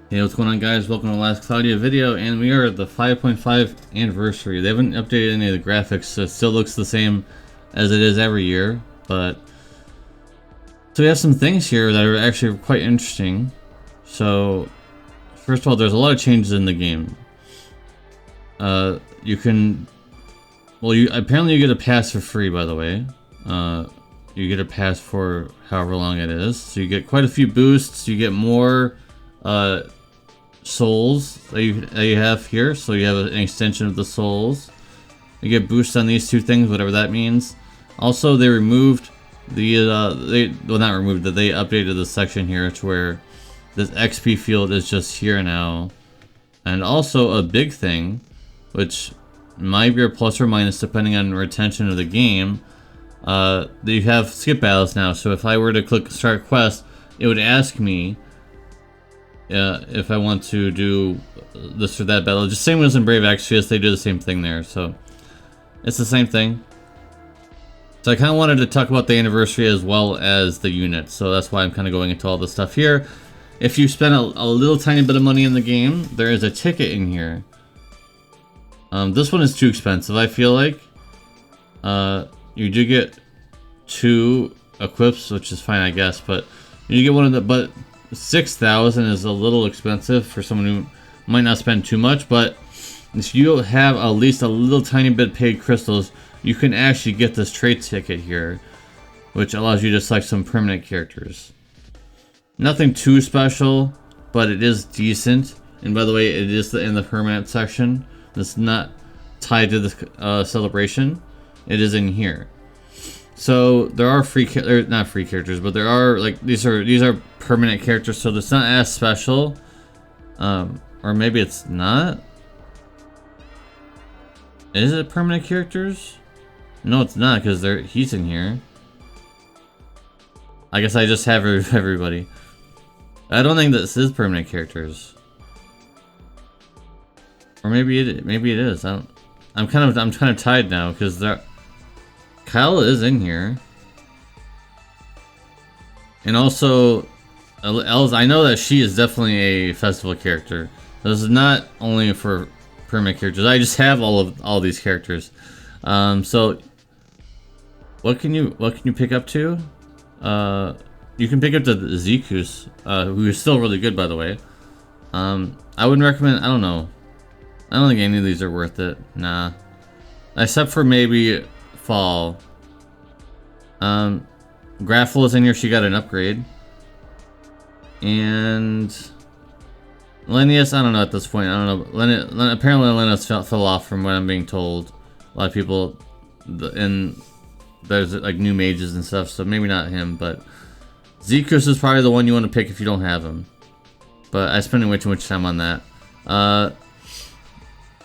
Hey, what's going on, guys? Welcome to the last Cloudia video, and we are at the 5.5 anniversary. They haven't updated any of the graphics, so it still looks the same as it is every year, but so we have some things here that are actually quite interesting. So first of all, there's a lot of changes in the game. You can, well, apparently you get a pass for free, by the way. You get a pass for however long it is, so you get quite a few boosts. You get more souls that you have here, so you have an extension of the souls. You get boosts on these two things, whatever that means. Also, they removed the not removed that they updated the section here to where this XP field is just here now. And also a big thing, which might be a plus or minus depending on retention of the game, you have skip battles now. So if I were to click start quest, it would ask me if I want to do this or that battle. Just same as in Brave Exvius, they do the same thing there, so it's the same thing. So I kind of wanted to talk about the anniversary as well as the units, so that's why I'm kind of going into all this stuff here. If you spend a little tiny bit of money in the game, there is a ticket in here. This one is too expensive, I feel like. You do get 2 equips, which is fine, I guess, but you get one of the, but 6,000 is a little expensive for someone who might not spend too much, but if you have at least a little tiny bit paid crystals, you can actually get this trade ticket here, which allows you to select some permanent characters. Nothing too special, but it is decent. And by the way, it is in the permanent section. It's not tied to the celebration. It is in here. So there are not free characters, but there are, like, these are permanent characters, so it's not as special. Or maybe it's not. Is it permanent characters? No, it's not, because he's in here. I guess I just have everybody. I don't think this is permanent characters. Or maybe it is. I'm kind of tied now because Kyle is in here. And also I know that she is definitely a festival character. This is not only for permanent characters. I just have all these characters. So what can you pick up to? You can pick up the Zekus, who is still really good, by the way. I wouldn't recommend. I don't know. I don't think any of these are worth it. Nah, except for maybe Fall. Graffle is in here. She got an upgrade. And Linnaeus, I don't know at this point. I don't know. Apparently Linnaeus fell off from what I'm being told. A lot of people, and there's like new mages and stuff, so maybe not him. But Zekus is probably the one you want to pick if you don't have him. But I spent way too much time on that.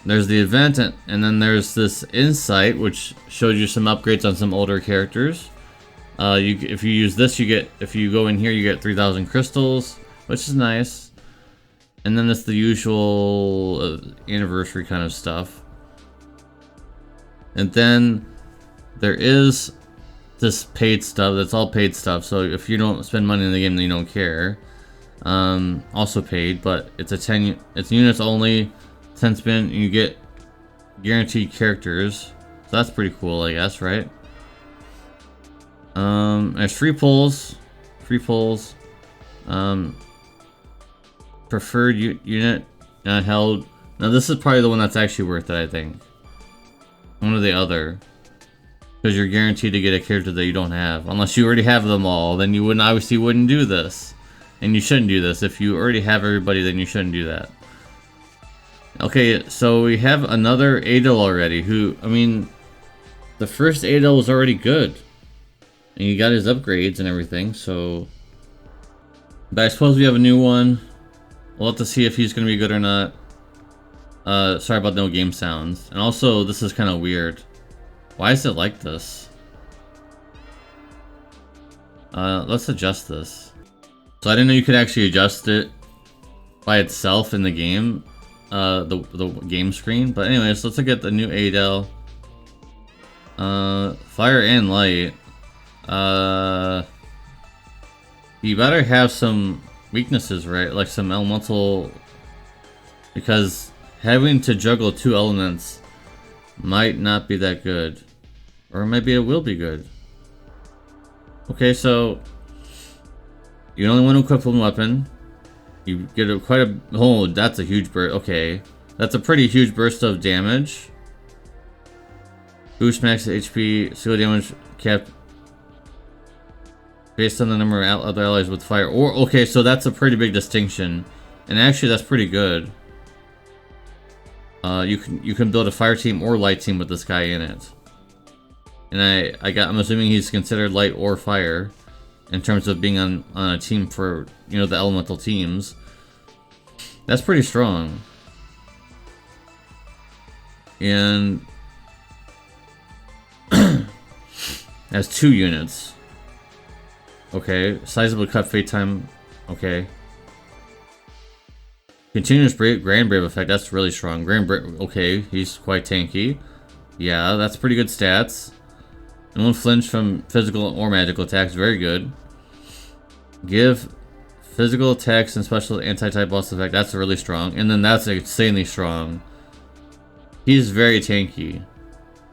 There's the event, and then there's this insight, which shows you some upgrades on some older characters. If you use this, if you go in here, you get 3,000 crystals, which is nice. And then it's the usual anniversary kind of stuff. And then there is this paid stuff. That's all paid stuff. So if you don't spend money in the game, then you don't care. Also paid, but it's it's units only. 10 spin, and you get guaranteed characters. So that's pretty cool, I guess, right? There's free pulls. Preferred unit not held. Now this is probably the one that's actually worth it, I think. One or the other. Because you're guaranteed to get a character that you don't have. Unless you already have them all, then you obviously wouldn't do this. And you shouldn't do this. If you already have everybody, then you shouldn't do that. Okay, so we have another Adel already, who, I mean, the first Adel was already good. And he got his upgrades and everything, so... But I suppose we have a new one. We'll have to see if he's going to be good or not. Sorry about no game sounds. And also, this is kind of weird. Why is it like this? Let's adjust this. So I didn't know you could actually adjust it by itself in the game. The game screen. But anyways, let's look at the new Adel. Fire and light. You better have some weaknesses, right? Like some elemental, because having to juggle 2 elements might not be that good, or maybe it will be good. Okay, so you only want to equip one weapon. You get oh, that's a huge burst. Okay, that's a pretty huge burst of damage. Boost max HP, skill damage capped based on the number of other allies with fire. Or okay, so that's a pretty big distinction, and actually that's pretty good. You can build a fire team or light team with this guy in it. And I'm assuming he's considered light or fire in terms of being on a team for, you know, the elemental teams. That's pretty strong. And has 2 units. Okay, sizable cut fate time. Okay. Continuous Grand Brave effect, that's really strong. Okay, he's quite tanky. Yeah, that's pretty good stats. And won't flinch from physical or magical attacks, very good. Give physical attacks and special anti-type boss effect, that's really strong. And then that's insanely strong. He's very tanky.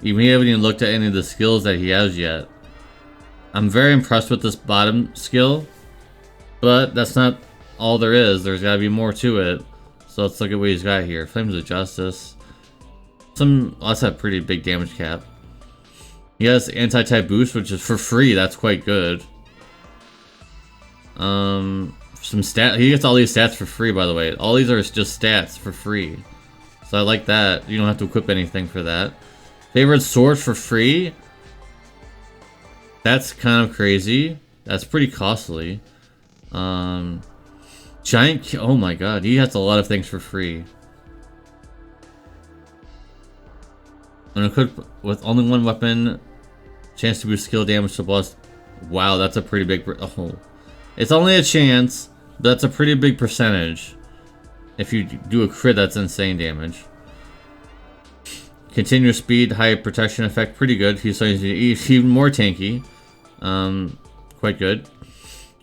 We haven't even looked at any of the skills that he has yet. I'm very impressed with this bottom skill, but that's not all there is. There's gotta be more to it. So let's look at what he's got here. Flames of Justice. That's a pretty big damage cap. He has anti-type boost, which is for free. That's quite good. He gets all these stats for free, by the way. All these are just stats for free. So I like that. You don't have to equip anything for that. Favorite sword for free? That's kind of crazy. That's pretty costly. Giant... Oh my god, he has a lot of things for free. And equipped with only 1 weapon, chance to boost skill damage to boss. Wow, that's a pretty big... Oh. It's only a chance, but that's a pretty big percentage. If you do a crit, that's insane damage. Continuous speed, high protection effect, pretty good. He's even more tanky. Quite good.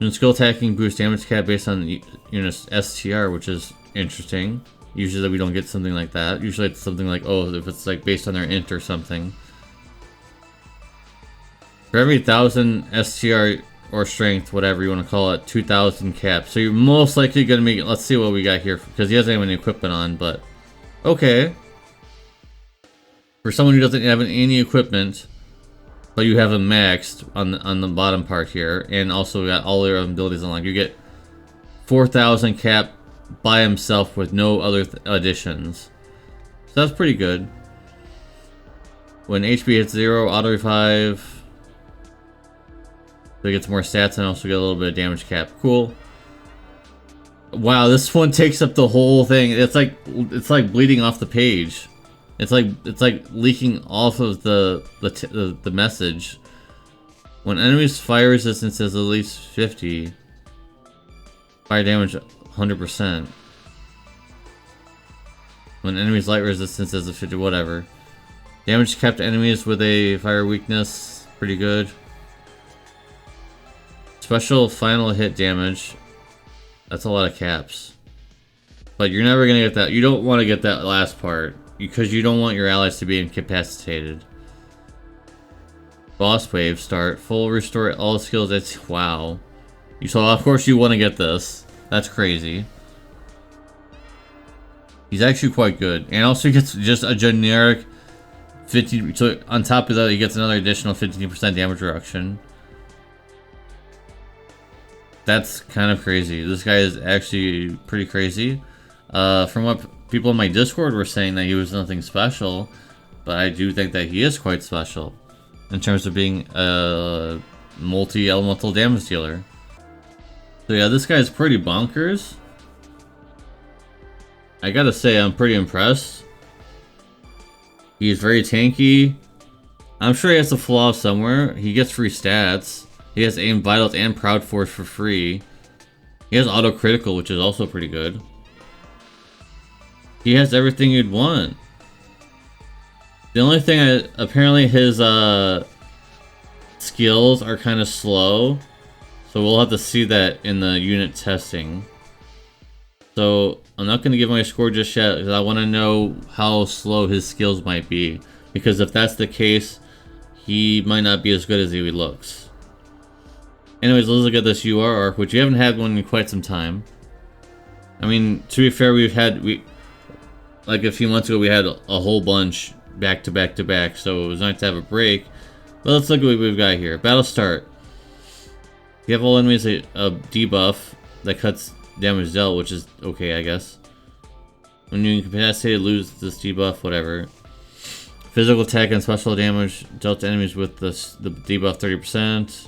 And skill attacking boost damage cap based on unit's STR, which is interesting. Usually we don't get something like that. Usually it's something like, oh, if it's like based on their int or something. For every 1,000 STR or strength, whatever you want to call it, 2,000 cap. So you're most likely going to make it. Let's see what we got here, because he doesn't have any equipment on, but okay. For someone who doesn't have any equipment, but you have him maxed on the bottom part here, and also got all their abilities unlocked, you get 4,000 cap by himself with no other additions. So that's pretty good. When HP hits 0, auto revive. So he gets more stats and also get a little bit of damage cap. Cool. Wow, this one takes up the whole thing. It's like bleeding off the page. It's like leaking off of the message. When enemies' fire resistance is at least 50, fire damage 100%. When enemies' light resistance is a 50, whatever. Damage kept enemies with a fire weakness, pretty good. Special final hit damage. That's a lot of caps. But you're never gonna get that. You don't want to get that last part, because you don't want your allies to be incapacitated. Boss wave start. Full restore all skills. That's wow. So of course you want to get this. That's crazy. He's actually quite good. And also he gets just a generic 50. So on top of that, he gets another additional 15% damage reduction. That's kind of crazy. This guy is actually pretty crazy. From what people in my Discord were saying, that he was nothing special, but I do think that he is quite special in terms of being a multi-elemental damage dealer. So yeah, this guy's pretty bonkers. I gotta say, I'm pretty impressed. He's very tanky. I'm sure he has a flaw somewhere. He gets free stats. He has aim vitals and proud force for free. He has auto critical, which is also pretty good. He has everything you'd want. The only thing, apparently his skills are kind of slow. So we'll have to see that in the unit testing. So I'm not going to give my score just yet because I want to know how slow his skills might be. Because if that's the case, he might not be as good as he looks. Anyways, let's look at this UR Ark, which we haven't had one in quite some time. I mean, to be fair, like a few months ago, we had a whole bunch back to back to back, so it was nice to have a break. But let's look at what we've got here. Battle start. You have all enemies a debuff that cuts damage dealt, which is okay, I guess. When you incapacitated, lose this debuff, whatever. Physical attack and special damage dealt to enemies with the debuff 30%.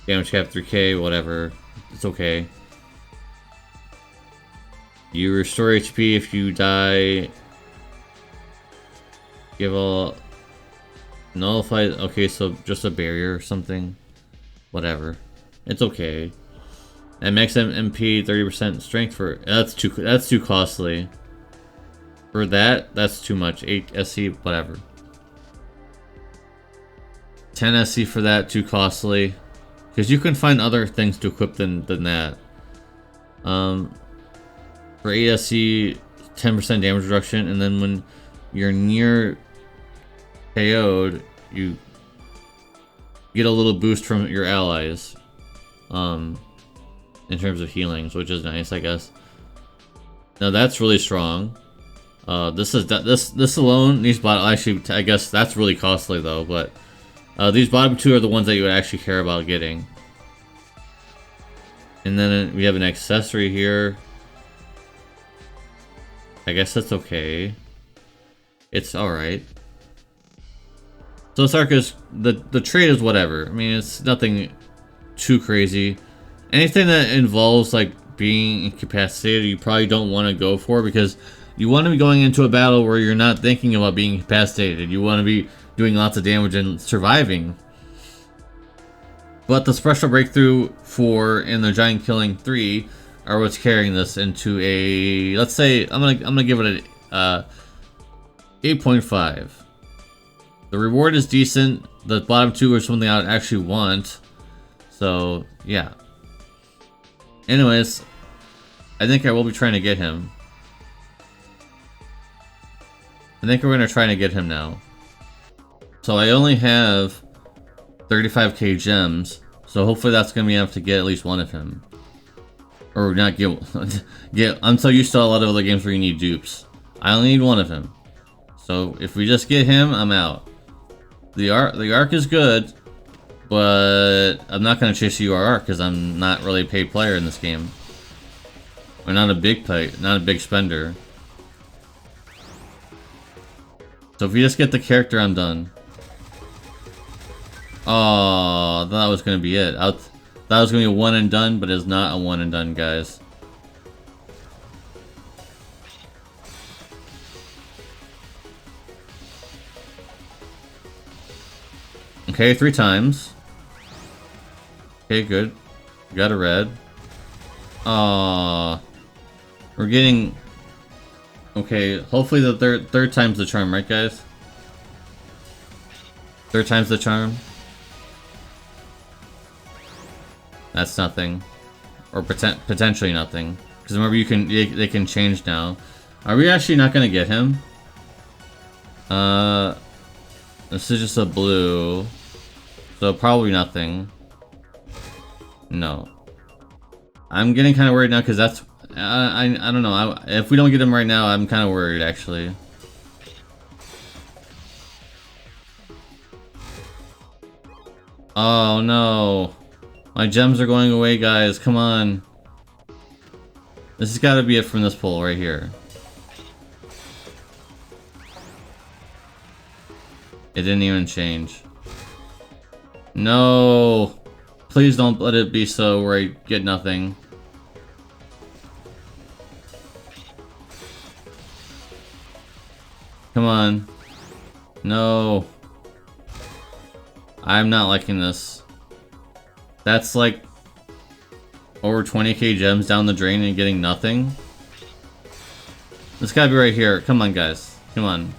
Damage cap 3k, whatever. It's okay. You restore HP if you die. Give all nullify. Okay, so just a barrier or something. Whatever. It's okay. And max MP 30% strength for that's too costly. For that, that's too much. 8 SC, whatever. 10 SC for that, too costly. Because you can find other things to equip than that. For 8 SC, 10% damage reduction, and then when you're near KO'd, you get a little boost from your allies. In terms of healings, which is nice, I guess. Now that's really strong. This alone, these bottom, actually, I guess that's really costly though, but these bottom two are the ones that you would actually care about getting. And then we have an accessory here. I guess that's okay. It's alright. So this arc is, the trade is whatever. I mean, it's nothing too crazy. Anything that involves like being incapacitated, you probably don't want to go for, because you want to be going into a battle where you're not thinking about being incapacitated. You want to be doing lots of damage and surviving. But the special breakthrough 4 and the giant killing 3 are what's carrying this into a, let's say, I'm gonna give it a 8.5. The reward is decent. The bottom two are something I would actually want. So yeah. Anyways, I think I will be trying to get him. I think we're gonna try to get him now. So I only have 35k gems, so hopefully that's gonna be enough to get at least one of him. Or not get I'm so used to a lot of other games where you need dupes. I only need one of him. So if we just get him, I'm out. The arc is good, but I'm not gonna chase UR Ark because I'm not really a paid player in this game. Or not a big spender. So if you just get the character, I'm done. Oh, that was gonna be it. That was gonna be a one and done, but it's not a one and done, guys. Okay, 3 times. Okay, good. Got a red. We're getting... Okay, hopefully the third time's the charm, right guys? Third time's the charm. That's nothing. Or potentially nothing. Because remember, they can change now. Are we actually not gonna get him? This is just a blue. So probably nothing. No. I'm getting kind of worried now because that's... I don't know. If we don't get him right now, I'm kind of worried actually. Oh no. My gems are going away, guys. Come on. This has got to be it from this pull right here. It didn't even change. No. Please don't let it be so where I get nothing. Come on. No. I'm not liking this. That's like over 20k gems down the drain and getting nothing. It's gotta be right here. Come on, guys. Come on.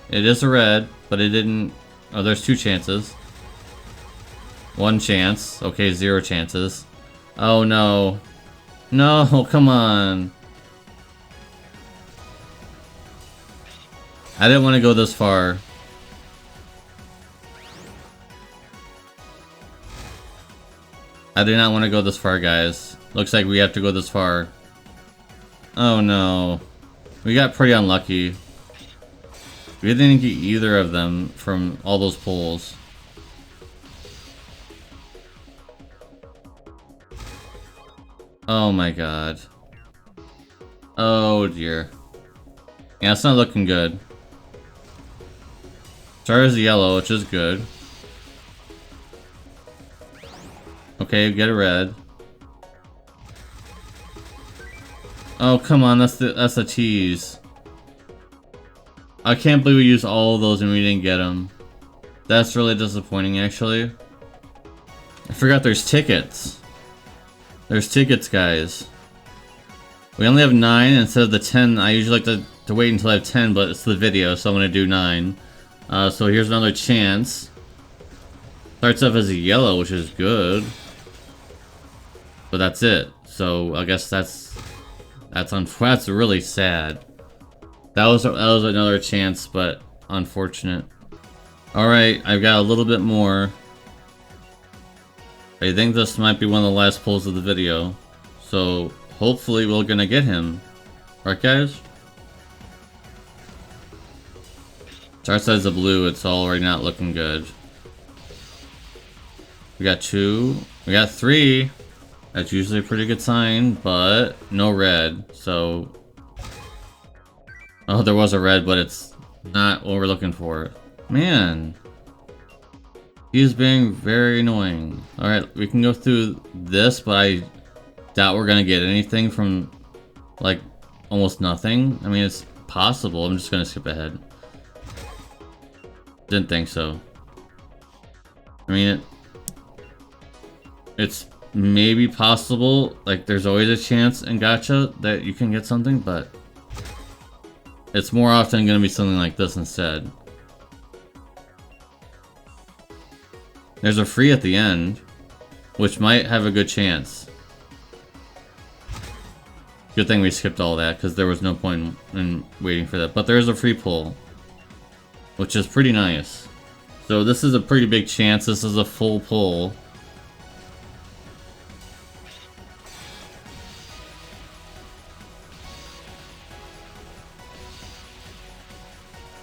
It is a red, but it didn't... Oh, there's 2 chances. 1 chance. Okay, 0 chances. Oh no. No, come on. I didn't want to go this far. I do not want to go this far, guys. Looks like we have to go this far. Oh no. We got pretty unlucky. We didn't get either of them from all those pulls. Oh my god. Oh dear. Yeah, it's not looking good. Star is yellow, which is good. Okay, get a red. Oh come on, that's a tease. I can't believe we used all of those and we didn't get them. That's really disappointing, actually. I forgot there's tickets. There's tickets, guys. We only have 9 instead of the 10. I usually like to wait until I have 10, but it's the video, so I'm gonna do 9. So here's another chance. Starts off as a yellow, which is good. But that's it. So I guess that's really sad. That was another chance, but unfortunate. Alright, I've got a little bit more. I think this might be one of the last pulls of the video. So hopefully we're gonna get him. Right, guys? Starts as a blue, it's already not looking good. We got 2. We got 3. That's usually a pretty good sign, but no red, so... Oh, there was a red, but it's not what we're looking for. Man. He's being very annoying. Alright, we can go through this, but I doubt we're gonna get anything from, like, almost nothing. I mean, it's possible. I'm just gonna skip ahead. Didn't think so. I mean, it's maybe possible. Like, there's always a chance in Gacha that you can get something, but it's more often gonna be something like this instead. There's a free at the end, which might have a good chance. Good thing we skipped all that, because there was no point in waiting for that. But there is a free pull, which is pretty nice. So this is a pretty big chance. This is a full pull.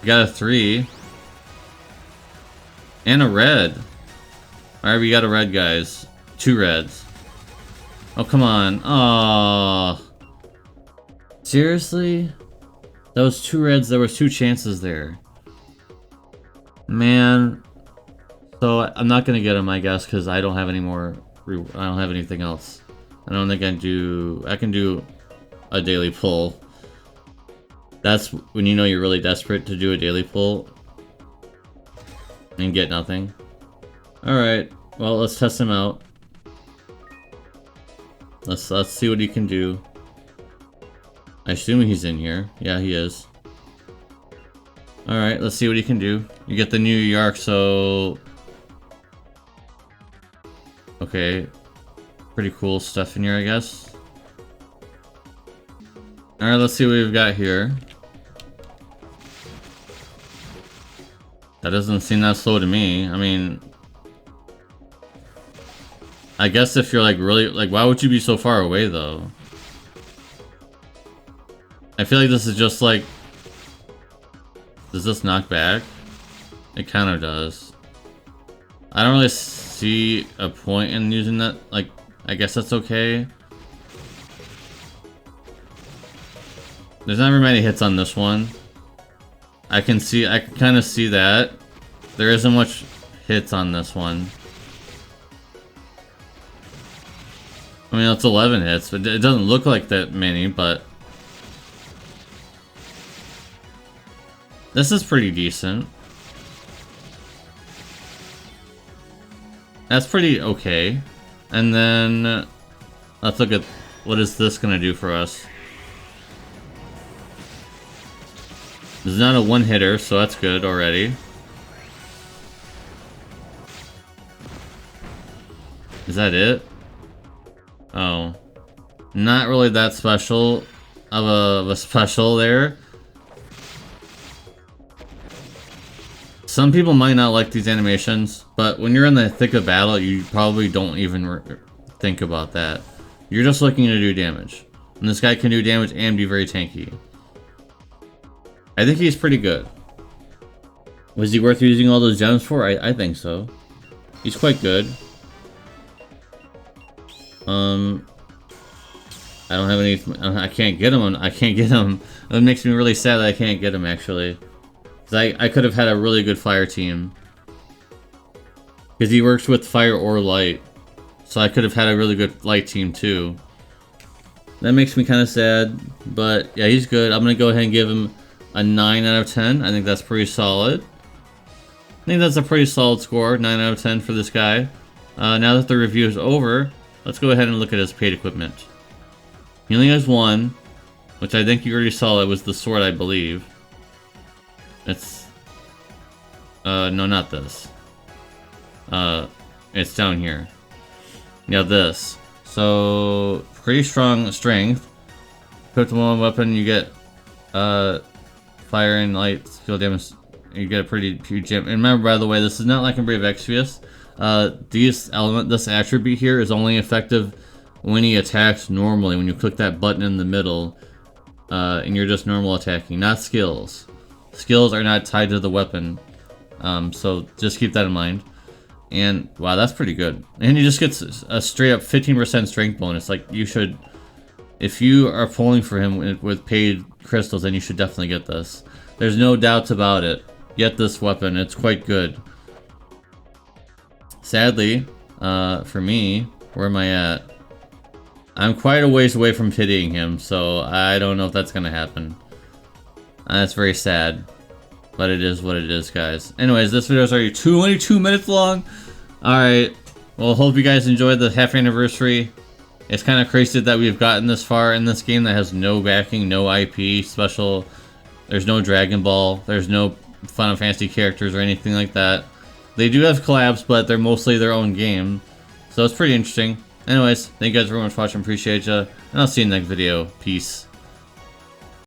We got a 3. And a red. Alright, we got a red, guys. 2 reds. Oh, come on. Aww. Seriously? That was 2 reds, there was 2 chances there. Man. So, I'm not gonna get them, I guess, because I don't have any more... I don't have anything else. I don't think I can do a daily pull. That's when you know you're really desperate to do a daily pull. And get nothing. Alright, well, let's test him out. Let's see what he can do. I assume he's in here. Yeah, he is. Alright, let's see what he can do. You get the new UR Ark, so... Okay. Pretty cool stuff in here, I guess. Alright, let's see what we've got here. That doesn't seem that slow to me. I mean... I guess if you're like really... Like, why would you be so far away, though? I feel like this is just like... Does this knock back? It kind of does. I don't really see a point in using that. Like, I guess that's okay. There's not very many hits on this one. I can kind of see that. There isn't much hits on this one. I mean, it's 11 hits, but it doesn't look like that many, but... This is pretty decent. That's pretty okay. And then... Let's look at... What is this gonna do for us? This is not a one-hitter, so that's good already. Is that it? Oh. Not really that special of a special there. Some people might not like these animations, but when you're in the thick of battle, you probably don't even think about that. You're just looking to do damage. And this guy can do damage and be very tanky. I think he's pretty good. Was he worth using all those gems for? I think so. He's quite good. I don't have any. I can't get him. I can't get him. It makes me really sad that I can't get him actually. Cause I could have had a really good fire team. Because he works with fire or light, so I could have had a really good light team too. That makes me kind of sad, but yeah, he's good. I'm gonna go ahead and give him a 9 out of 10. I think that's pretty solid. I think that's a pretty solid score, 9 out of 10 for this guy. Now that the review is over, let's go ahead and look at his paid equipment. He only has one, which I think you already saw. It was the sword, I believe. It's... no, not this. It's down here. Yeah, this. So, pretty strong strength. Put the one weapon, you get, fire and light skill damage. You get a pretty huge gem. And remember, by the way, this is not like in Brave Exvius. This attribute here is only effective when he attacks normally, when you click that button in the middle, and you're just normal attacking, not skills. Skills are not tied to the weapon, so just keep that in mind. And wow, that's pretty good. And he just gets a straight up 15% strength bonus. Like, you should, if you are pulling for him with paid crystals, then you should definitely get this. There's no doubts about it. Get this weapon, it's quite good. Sadly, for me, where am I at? I'm quite a ways away from pitying him, so I don't know if that's gonna happen. That's very sad, but it is what it is, guys. Anyways, this video is already 22 minutes long. Alright, well, hope you guys enjoyed the half anniversary. It's kind of crazy that we've gotten this far in this game that has no backing, no IP special. There's no Dragon Ball, there's no Final Fantasy characters or anything like that. They do have collabs, but they're mostly their own game. So it's pretty interesting. Anyways, thank you guys very much for watching. Appreciate ya. And I'll see you in the next video. Peace.